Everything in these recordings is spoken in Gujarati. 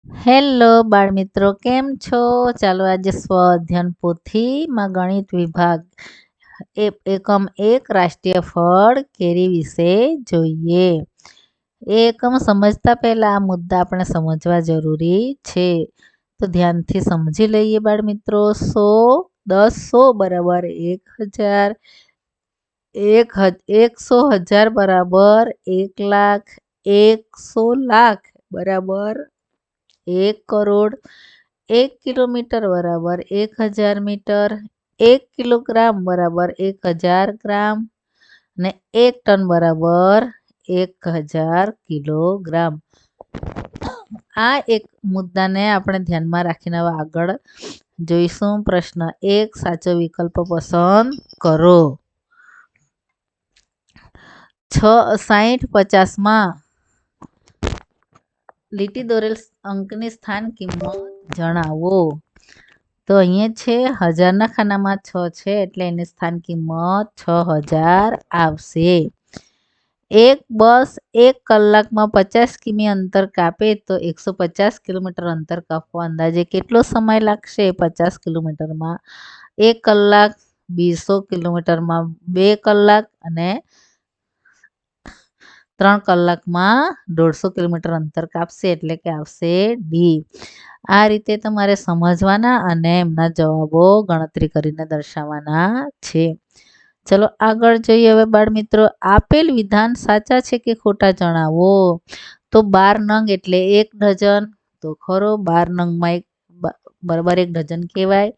હેલો બાળમિત્રો, કેમ છો? ચાલો આજે સ્વ અધ્યયન પોથીમાં ગણિત વિભાગ એકમ 1 રાષ્ટ્રીય ફળ કેરી વિશે જોઈએ. એ એકમ સમજતા પહેલા આ મુદ્દા આપણે સમજવા જરૂરી છે. તો ધ્યાનથી સમજી લઈએ બાળમિત્રો. 100 બરાબર 1000, 100,000 બરાબર 1 લાખ, 100 લાખ બરાબર 1 કરોડ, 1 કિલોમીટર બરાબર 1000 મીટર, 1 કિલોગ્રામ બરાબર 1000 ગ્રામ અને 1 ટન બરાબર 1000 કિલોગ્રામ. આ એક મુદ્દાને આપણે ધ્યાનમાં રાખીને હવે આગળ જોઈશું. પ્રશ્ન 1, સાચો વિકલ્પ પસંદ કરો. 60-50માં લીટી દોરેલ અંકની સ્થાન કિંમત જણાવો. તો અહીંયા છે હજારના ખાનામાં 6 છે એટલે એની સ્થાન કિંમત 6000 આવશે. એક બસ 1 કલાકમાં 50 કિમી અંતર કાપે તો 150 કિલોમીટર અંતર કાપવા અંદાજે કેટલો સમય લાગશે? 50 કિલોમીટરમાં 1 કલાક, 200 કિલોમીટરમાં 2 કલાક અને 3 કલાકમાં 150 કિલોમીટર અંતર કાપશે એટલે કે આવશે ડી. આ રીતે તમારે સમજવાના અને એમના જવાબો ગણતરી કરીને દર્શાવવાના છે. ચલો આગળ જોઈએ હવે બાળમિત્રો. આપેલ વિધાન સાચા છે કે ખોટા જણાવો. તો 12 નંગ એટલે 1 ડઝન. તો ખરો 12 નંગમાં બરાબર 1 ડઝન કહેવાય.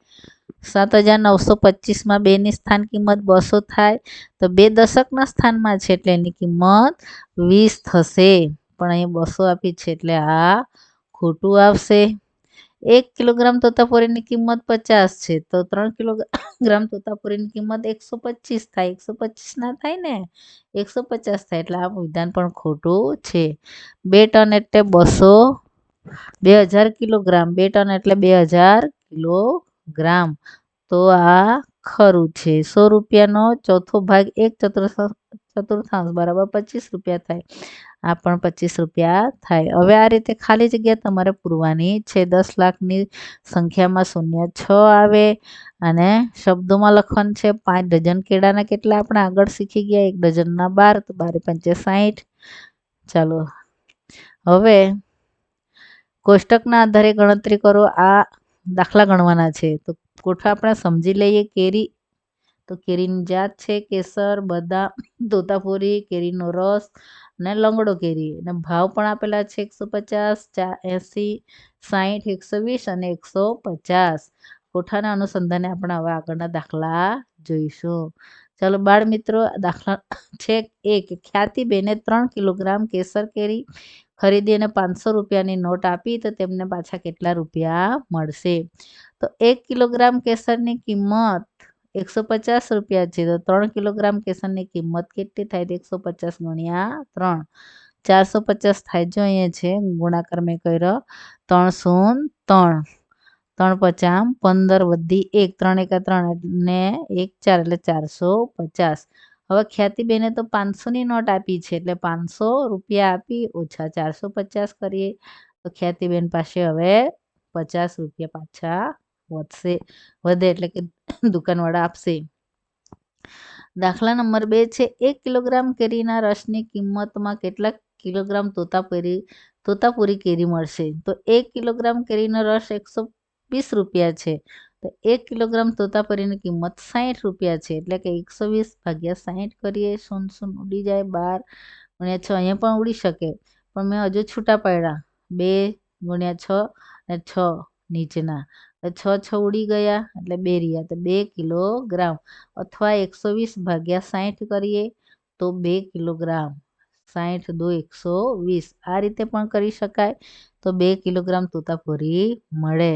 7925માં 2 ની સ્થાન કિંમત 200 થાય. તો 2 દશકના સ્થાનમાં છે એટલે એની કિંમત 20 થશે. પણ અહીં 200 આપી છે એટલે આ ખોટું આવશે. 1 કિલોગ્રામ તોતાપુરીની કિંમત 50 છે તો 3 કિલોગ્રામ તોતાપુરીની કિંમત 125 થાય. 125 ના થાય ને, 150 થાય એટલે આ વિધાન પણ ખોટું છે. 2 ટન એટલે 2000 કિલોગ્રામ. 2 ટન એટલે 2000 કિલોગ્રામ. તો આ ખરું છે. 100 રૂપિયાનો ચોથો ભાગ 1/4 બરાબર 25 રૂપિયા થાય. આ પણ 25 રૂપિયા થાય. હવે આ રીતે ખાલી જગ્યા તમારે પૂરવાની છે. 10 લાખની સંખ્યામાં 06 આવે અને શબ્દોમાં લખવાનું છે 5 ડઝન કેળાના કેટલા આપણે આગળ શીખી ગયા. 1 ડઝનના 12 તો 12 × 5 = 60. ચાલો હવે કોષ્ટકના આધારે ગણતરી કરો. આ દાખલા ગણવાના છે. તો કોઠા આપણે સમજી લઈએ. કેરી, તો કેરીની જાત છે કેસર, બદામ, તોતાપુરી, કેરીનો રસ અને લંગડો કેરી. અને ભાવ પણ આપેલા છે 150, 80, 60, 120 અને 150. કોઠાના અનુસંધાને આપણે હવે આગળના દાખલા જોઈશું. ચાલો બાળ મિત્રો, દાખલા છે 1. ખ્યાતિબેને 3 કિલોગ્રામ કેસર કેરી ખરીદી અને 500 રૂપિયાની નોટ આપી તો તેમને પાછા કેટલા રૂપિયા મળશે? તો 1 કિલોગ્રામ કેસરની કિંમત 150 રૂપિયા છે. તો 3 કિલોગ્રામ કેસરની કિંમત કેટલી થાય? 150 × 3 450 થાય. જો અહીંયા છે ગુણાકાર મેં કર્યો 3 0 3 3 5 15 વધી 1 3 × 3 ને 1 4 એટલે 450. હવે ખ્યાતિબેને તો 500ની નોટ આપી છે એટલે 500 રૂપિયા આપી ઓછા 450 કરીએ તો ખ્યાતિબેન પાસે હવે 50 રૂપિયા પાછા વધે એટલે કે દુકાનવાળા આપશે. દાખલા નંબર 2 છે 1 કિલોગ્રામ કેરીના રસની કિંમતમાં કેટલા કિલોગ્રામ તોતાપુરી કેરી મળશે? તો 1 કિલોગ્રામ કેરીનો રસ 120 રૂપિયા છે. તો 1 કિલોગ્રામ તોતાપુરીની કિંમત 60 રૂપિયા છે એટલે કે 120 / 60 કરીએ. 0 ઉડી જાય. 12 × 6 અહીંયા પણ ઉડી શકે પણ મેં હજુ છૂટા પાડ્યા. 2 × 6 અને 6 નીચેના 6 6 ઉડી ગયા એટલે 2 રહ્યા. તો 2 કિલોગ્રામ અથવા 120 / 60 કરીએ તો 2 કિલોગ્રામ. 60 × 2 = 120. આ રીતે પણ કરી શકાય તો 2 કિલોગ્રામ તોતાપુરી મળે.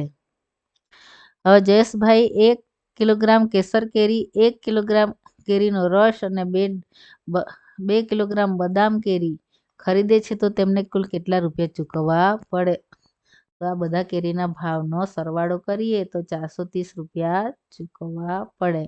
હવે જયેશભાઈ 1 કિલોગ્રામ કેસર કેરી, 1 કિલોગ્રામ કેરીનો રસ અને 2 કિલોગ્રામ બદામ કેરી ખરીદે છે તો તેમને કુલ કેટલા રૂપિયા ચૂકવવા પડે? તો આ બધા કેરીના ભાવનો સરવાળો કરીએ તો 430 રૂપિયા ચૂકવવા પડે.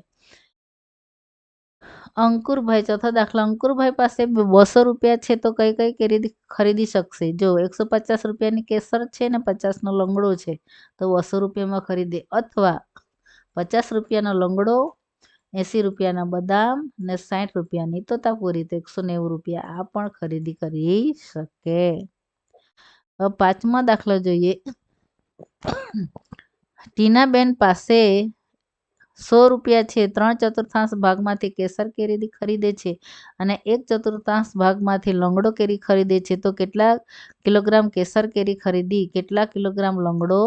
અંકુરભાઈ, ચોથો દાખલો. અંકુરભાઈ પાસે 200 રૂપિયા છે તો કઈ કઈ કેરી ખરીદી શકશે? જો 150 રૂપિયાની કેસર છે ને 50નો લંગડો છે તો 200 રૂપિયામાં ખરીદે, અથવા 50 રૂપિયાનો લંગડો, 80 રૂપિયાના બદામ ને 60 રૂપિયાની તોતાપુરી, તો 190 રૂપિયા આ પણ ખરીદી કરી શકે. હવે પાંચમો દાખલો જોઈએ. ટીનાબેન પાસે 100 રૂપિયા છે. 3/4 ભાગમાંથી કેસર કેરી ખરીદે છે અને 1/4 ભાગમાંથી લંગડો કેરી ખરીદે છે, તો કેટલા કિલોગ્રામ કેસર કેરી ખરીદી, કેટલા કિલોગ્રામ લંગડો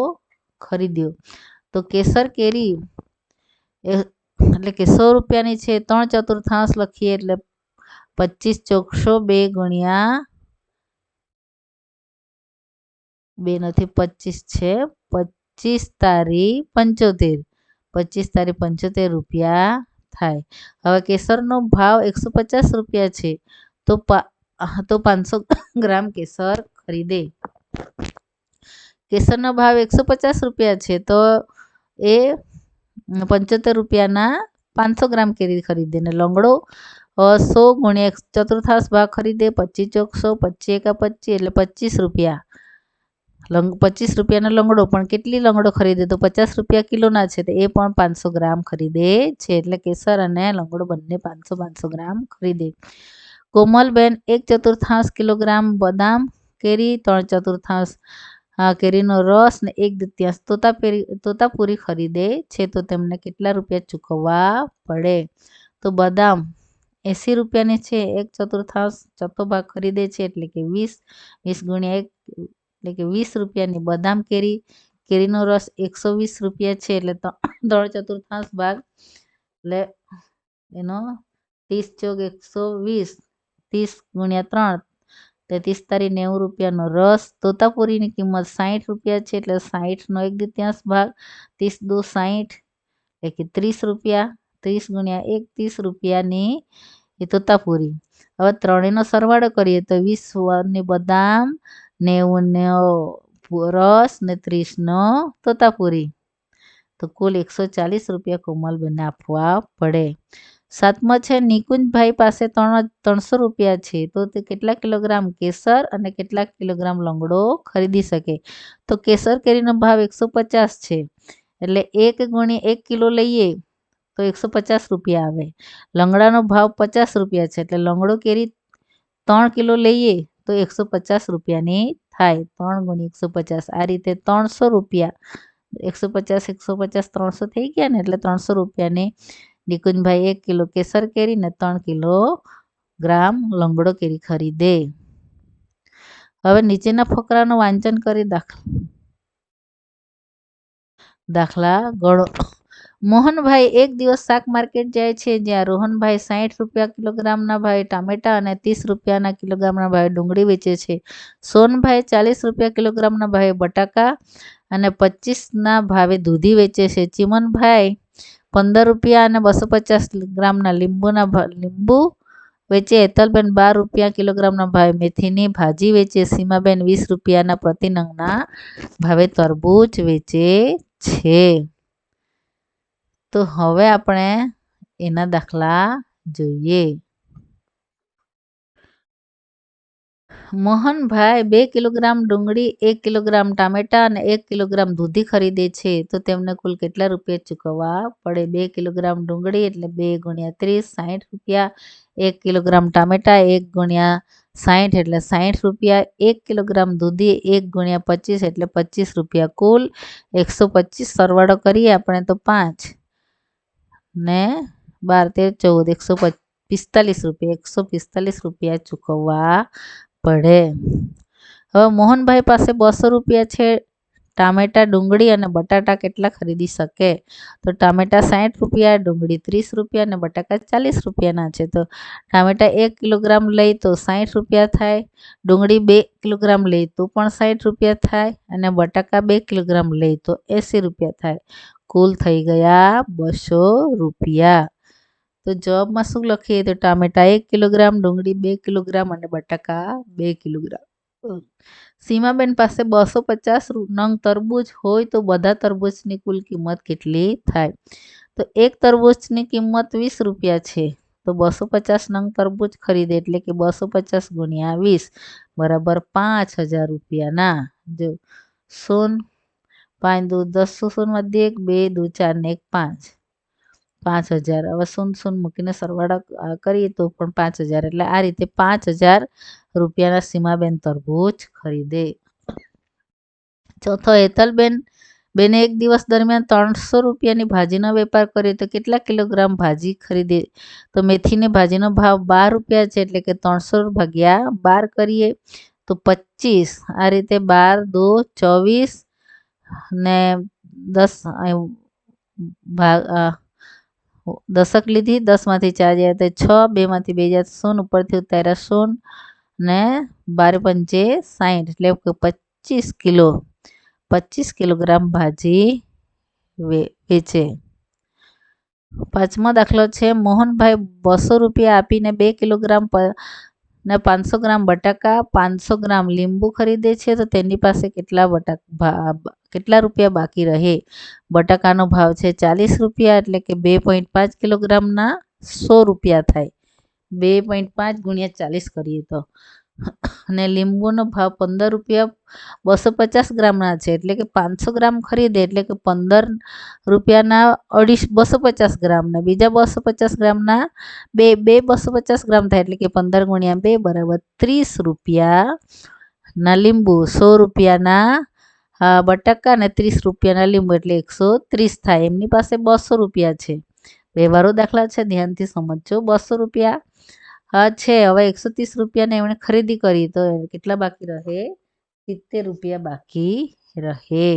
ખરીદ્યો? તો કેસર કેરી એટલે કે 100 રૂપિયાની છે, 3/4 લખીએ એટલે 25 ચોકસો 2 ગુણ્યા 2 નથી 25 છે, 25 તારી 75, 25 તારી 75 રૂપિયા થાય. હવે કેસરનો ભાવ 150 રૂપિયા છે તો 500 ગ્રામ કેસર ખરીદે. કેસરનો ભાવ 150 રૂપિયા છે તો એ 75 રૂપિયાના 500 ગ્રામ કેરી ખરીદે ને લંગડો 100 ગુણ્યા 1/4 ભાગ ખરીદે, 25 ચોકસો 25 એકા 25 એટલે 25 રૂપિયા. 25 રૂપિયાનો લંગડો, પણ કેટલી લંગડો ખરીદે? તો 50 રૂપિયા કિલોના છે તો એ પણ 500 ગ્રામ ખરીદે છે. એટલે કેસર અને લંગડો બંને 500 ગ્રામ ખરીદે. કોમલબેન 1/4 કિલોગ્રામ બદામ કેરી, 3/4 કેરીનો રસ ને 1/2 તોતાપુરી ખરીદે છે, તો તેમને કેટલા રૂપિયા ચૂકવવા પડે? તો બદામ 80 રૂપિયાની છે, 1/4 ચોથો ભાગ ખરીદે છે એટલે કે 20 ગુણ્યા 1 એટલે કે 20 રૂપિયાની બદામ કેરી. કેરીનો રસ 120 રૂપિયા છે એટલે 3/4 ભાગ એટલે એનો 30 ચોક 120, 30 ગુણ્યા 3 33 તારી 90 રૂપિયાનો રસ. તોતાપુરીની કિંમત 60 રૂપિયા છે એટલે 60નો 1/2 ભાગ, 30 દુ 60 એટલે કે 30 રૂપિયા, 30 ગુણ્યા 1 30 રૂપિયાની એ તોતાપુરી. હવે ત્રણેયનો સરવાળો કરીએ તો 20 ની બદામ, 90નો રસ ને 30નો તોતાપુરી, તો કુલ 140 રૂપિયા કોમલબેનને આપવા પડે. સાતમો છે નિકુંજભાઈ પાસે 300 રૂપિયા છે તો તે કેટલા કિલોગ્રામ કેસર અને કેટલા કિલોગ્રામ લંગડો ખરીદી શકે? તો કેસર કેરીનો ભાવ 150 છે એટલે 1 ગુણ્યા 1 કિલો લઈએ તો 150 રૂપિયા આવે. લંગડાનો ભાવ 50 રૂપિયા છે એટલે લંગડો કેરી 3 કિલો લઈએ તો 150 રૂપિયાની થાય. 3 ગુણ્યા 150 આ રીતે 300 રૂપિયા. 150 150 300 થઈ ગયા ને એટલે 300 રૂપિયાની નિકુંજભાઈ 1 કિલો કેસર કેરી ને 3 કિલોગ્રામ લંગડો કેરી ખરીદે. હવે નીચેના ફકરાનું વાંચન કરી દાખલા ગણો. મોહનભાઈ એક દિવસ શાક માર્કેટ જાય છે જ્યાં રોહનભાઈ 60 રૂપિયા કિલોગ્રામના ભાવે ટામેટા અને 30 રૂપિયાના કિલોગ્રામના ભાવે ડુંગળી વેચે છે. સોનભાઈ 40 રૂપિયા કિલોગ્રામના ભાવે બટાકા અને 25ના ભાવે દૂધી વેચે છે. ચીમનભાઈ 15 રૂપિયા અને 250 ગ્રામના લીંબુ વેચે. હેતલબેન 12 રૂપિયા કિલોગ્રામના ભાવે મેથીની ભાજી વેચે. સીમાબેન 20 રૂપિયાના પ્રતિ નંગના ભાવે તરબૂચ વેચે છે. તો હવે આપણે એના દાખલા જોઈએ. મોહનભાઈ 2 કિલોગ્રામ ડુંગળી, 1 કિલોગ્રામ ટામેટા અને 1 કિલોગ્રામ દૂધી ખરીદે છે તો તેમને કુલ કેટલા રૂપિયા ચૂકવવા પડે? 2 કિલોગ્રામ ડુંગળી એટલે 2 ગુણ્યા 30 60 રૂપિયા, 1 કિલોગ્રામ ટામેટા 1 ગુણ્યા 60 એટલે 60 રૂપિયા, 1 કિલોગ્રામ દૂધી 1 ગુણ્યા 25 એટલે 25 રૂપિયા, કુલ 125. સરવાળો કરીએ આપણે તો 5 ને 12 13 14 145 રૂપિયા, 145 રૂપિયા ચૂકવવા પડે. હવે મોહનભાઈ પાસે 200 રૂપિયા છે. ટામેટા, ડુંગળી અને બટાટા કેટલા ખરીદી શકે? તો ટામેટા 60 રૂપિયા, ડુંગળી 30 રૂપિયા અને બટાકા 40 રૂપિયાના છે. તો ટામેટા 1 કિલોગ્રામ લઈ તો 60 રૂપિયા થાય, ડુંગળી 2 કિલોગ્રામ લઈ તો પણ 60 રૂપિયા થાય અને બટાકા 2 કિલોગ્રામ લઈ તો 80 રૂપિયા થાય. કુલ થઈ ગયા 200 રૂપિયા. તો જવાબમાં શું લખીએ? તો ટામેટા 1 કિલોગ્રામ, ડુંગળી 2 કિલોગ્રામ અને બટાકા 2 કિલોગ્રામ. સીમાબેન પાસે 250 નંગ તરબૂચ હોય તો બધા તરબૂચની કુલ કિંમત કેટલી થાય? તો એક તરબૂચની કિંમત 20 રૂપિયા છે તો 250 નંગ તરબૂચ ખરીદે એટલે કે 250 ગુણ્યા 20 બરાબર 5000 રૂપિયાના. જો 0 5 દુ 10 શૂનમાં 1 2 દુ 4 ને 1 5 5000. હવે 0 મૂકીને સરવાળા કરીએ તો પણ 5000 એટલે આ રીતે 5000 રૂપિયાના સીમાબેન તરબૂચ ખરીદે. ચોથો, બેને એક દિવસ દરમિયાન 300 રૂપિયાની ભાજીનો વેપાર કર્યો તો કેટલા કિલોગ્રામ ભાજી ખરીદે? તો મેથીની ભાજીનો ભાવ 12 રૂપિયા છે એટલે કે 300 ભાગ્યા 12 કરીએ તો 25. આ રીતે 12 દુ 24 ને 10 દશક લીધી, 10માંથી 4 જાય તો 6, 2માંથી 2 જાય 0, ઉપરથી ઉતાર્યા 0 ને 12 પંચે 60 એટલે કે 25 કિલો 25 કિલોગ્રામ ભાજી વેચે. પાંચમો દાખલો છે, મોહનભાઈ 200 રૂપિયા આપીને 2 કિલોગ્રામ ને 500 ગ્રામ બટાકા 500 ગ્રામ લીંબુ ખરીદે છે તો તેની પાસે કેટલા રૂપિયા બાકી રહે? બટાકાનો ભાવ છે 40 રૂપિયા એટલે કે 2.5 કિલોગ્રામના 100 રૂપિયા થાય. 2.5 ગુણ્યા 40 કરીએ તો. અને લીંબુનો ભાવ 15 રૂપિયા 250 ગ્રામના છે એટલે કે 500 ગ્રામ ખરીદે એટલે કે 15 રૂપિયાના 250 ગ્રામ ને બીજા 250 ગ્રામના 250 ગ્રામ થાય એટલે કે 15 ગુણ્યા 2 બરાબર 30 રૂપિયાના લીંબુ, 100 રૂપિયાના બટાકા ને 30 રૂપિયાના લીંબુ એટલે 130 થાય. એમની પાસે 200 રૂપિયા છે. વ્યવહારો દાખલા છે, ધ્યાનથી સમજજો. 200 રૂપિયા છે, હવે 130 રૂપિયાને એમણે ખરીદી કરી તો કેટલા બાકી રહે? 70 રૂપિયા બાકી રહે.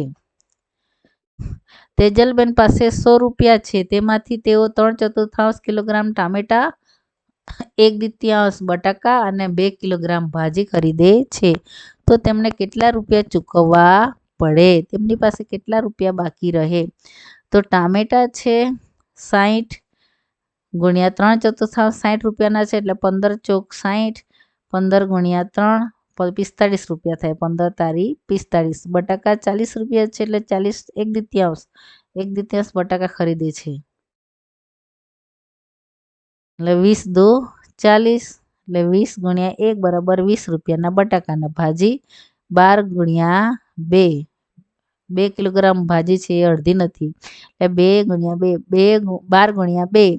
તેજલબેન પાસે 100 રૂપિયા છે, તેમાંથી તેઓ 3/4 કિલોગ્રામ ટામેટા, 1/2 બટાકા અને 2 કિલોગ્રામ ભાજી ખરીદે છે તો તેમને કેટલા રૂપિયા ચૂકવવા પડે? તેમની પાસે કેટલા રૂપિયા બાકી રહે? તો ટામેટા છે 60 ગુણ્યા 3/4 60 રૂપિયાના છે એટલે 15 ચોક 60, 15 ગુણ્યા 3 45 રૂપિયા થાય. 15 તારી 45. બટાકા 40 રૂપિયા છે એટલે 40 1/2 બટાકા ખરીદે છે એટલે 20 દુ 40 એટલે 20 ગુણ્યા 1 બરાબર 20 રૂપિયાના બટાકાના. ભાજી 12 ગુણ્યા 2 2 કિલોગ્રામ ભાજી છે, એ અડધી નથી એટલે 2 ગુણ્યા 2 12 ગુણ્યા 2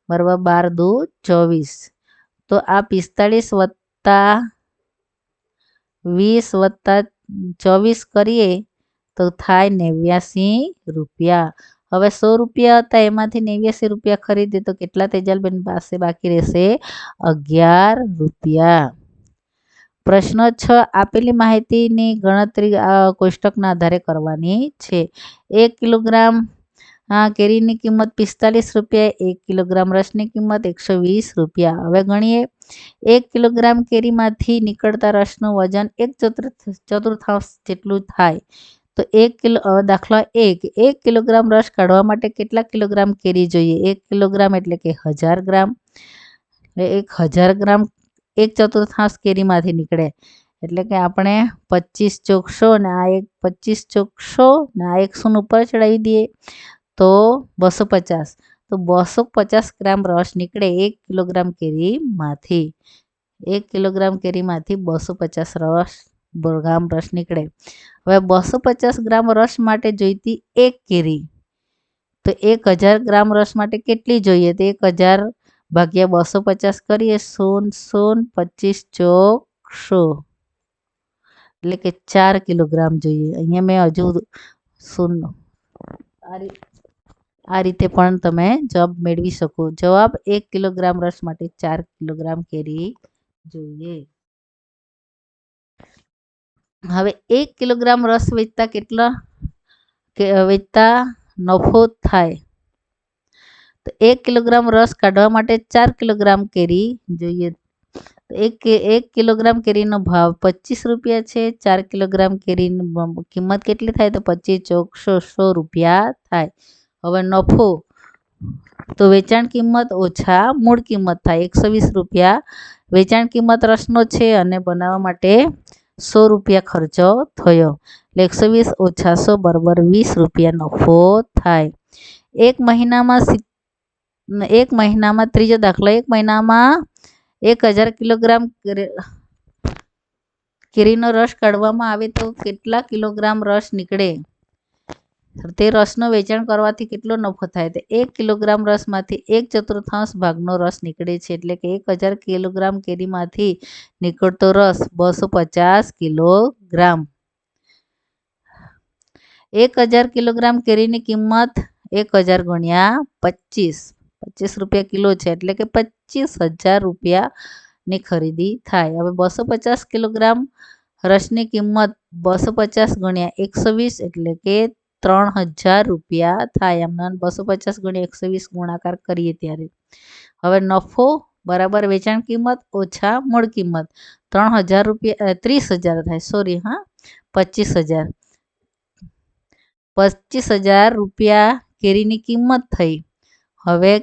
બરાબર 12 દુ 24. તો આ 45 વત્તા 20 વત્તા 24 કરીએ તો થાય 89 રૂપિયા. હવે 100 રૂપિયા હતા એમાંથી 89 રૂપિયા ખરીદે તો કેટલા તેજલબેન પાસે બાકી રહેશે? 11 રૂપિયા. પ્રશ્ન 6, આપેલી માહિતીની ગણતરી કોષ્ટકના આધારે કરવાની છે. 1 કિલોગ્રામ કેરીની કિંમત 45 રૂપિયા, 1 કિલોગ્રામ રસની કિંમત 120 રૂપિયા. હવે ગણીએ. 1 કિલોગ્રામ કેરીમાંથી નીકળતા રસનું વજન 1/4 જેટલું થાય તો 1 કિલો. દાખલા 1 કિલોગ્રામ રસ કાઢવા માટે કેટલા કિલોગ્રામ કેરી જોઈએ? 1 કિલોગ્રામ એટલે કે 1000 ગ્રામ એટલે 1000 ગ્રામ 1/4 કેરીમાંથી નીકળે એટલે કે આપણે 25 ચોક 100 ને આ એક 25 ચોક 100 ને આ 100 ઉપર ચડાવી દઈએ તો 250. તો 250 ગ્રામ રસ નીકળે 1 કિલોગ્રામ કેરીમાંથી. 1 કિલોગ્રામ કેરીમાંથી 250 ગ્રામ રસ નીકળે. હવે 250 ગ્રામ રસ માટે જોઈતી 1 કેરી તો 1000 ગ્રામ રસ માટે કેટલી જોઈએ? તો 1000 ભાગ્યા 250 કરીએ 0 0 25 ચોક 100 એટલે કે 4 કિલોગ્રામ જોઈએ. અહીંયા મેં હજુ 0 આ રીતે પણ તમે જવાબ મેળવી શકો. જવાબ 1 કિલોગ્રામ રસ માટે 4 કિલોગ્રામ કેરી જોઈએ. હવે 1 કિલોગ્રામ રસ વેચતા નફો થાય તો 1 કિલોગ્રામ રસ કાઢવા માટે 4 કિલોગ્રામ કેરી જોઈએ. 1 કિલોગ્રામ કેરીનો ભાવ 25 રૂપિયા છે. 4 કિલોગ્રામ કેરીની કિંમત કેટલી થાય? તો 25 ચોક 100 રૂપિયા થાય. હવે નફો તો વેચાણ કિંમત ઓછા મૂળ કિંમત થાય 120 રૂપિયા. વેચાણ કિંમત રસનો છે અને બનાવવા માટે 100 રૂપિયા ખર્ચો થયો એટલે 120 ઓછા 100 બરાબર 20 રૂપિયા નફો થાય. એક મહિનામાં એક મહિનામાં ત્રીજો દાખલો, એક મહિનામાં 1000 કિલોગ્રામ કેરીનો રસ કાઢવામાં આવે તો કેટલા કિલોગ્રામ રસ નીકળે? તે રસનું વેચાણ કરવાથી કેટલો નફો થાય? તો 1 કિલોગ્રામ રસમાંથી 1/4 ભાગનો રસ નીકળે છે. એટલે કે 1000 કિલોગ્રામ કેરીમાંથી નીકળતો રસ 250 કિલોગ્રામ. 1000 કિલોગ્રામ કેરીની કિંમત 1000 ગુણ્યા 25. 25 રૂપિયા કિલો છે એટલે કે 25,000 રૂપિયાની ખરીદી થાય. હવે 250 કિલોગ્રામ રસની કિંમત 250 ગુણ્યા 120 એટલે કે 3000 રૂપિયા થાય. આમ 250 ગુણ્યા 120 ગુણાકાર કરીએ ત્યારે હવે નફો બરાબર વેચાણ કિંમત ઓછા મૂળ કિંમત 3000 રૂપિયા 30,000 થાય. સોરી, 25,000. 25,000 રૂપિયા કેરીની કિંમત થઈ. હવે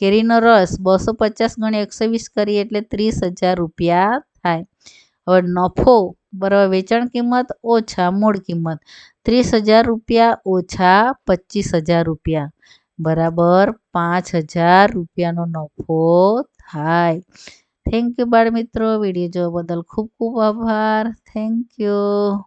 કેરીનો રસ 250 ગુણ્યા 120 કરીએ એટલે 30,000 રૂપિયા થાય. હવે નફો બરાબર વેચાણ કિંમત ઓછા મૂળ કિંમત 30,000 રૂપિયા ઓછા 25,000 રૂપિયા બરાબર 5,000 રૂપિયાનો નફો થાય. થેન્ક યુ બાળ મિત્રો. વિડીયો જોવા બદલ ખૂબ ખૂબ આભાર. Thank you.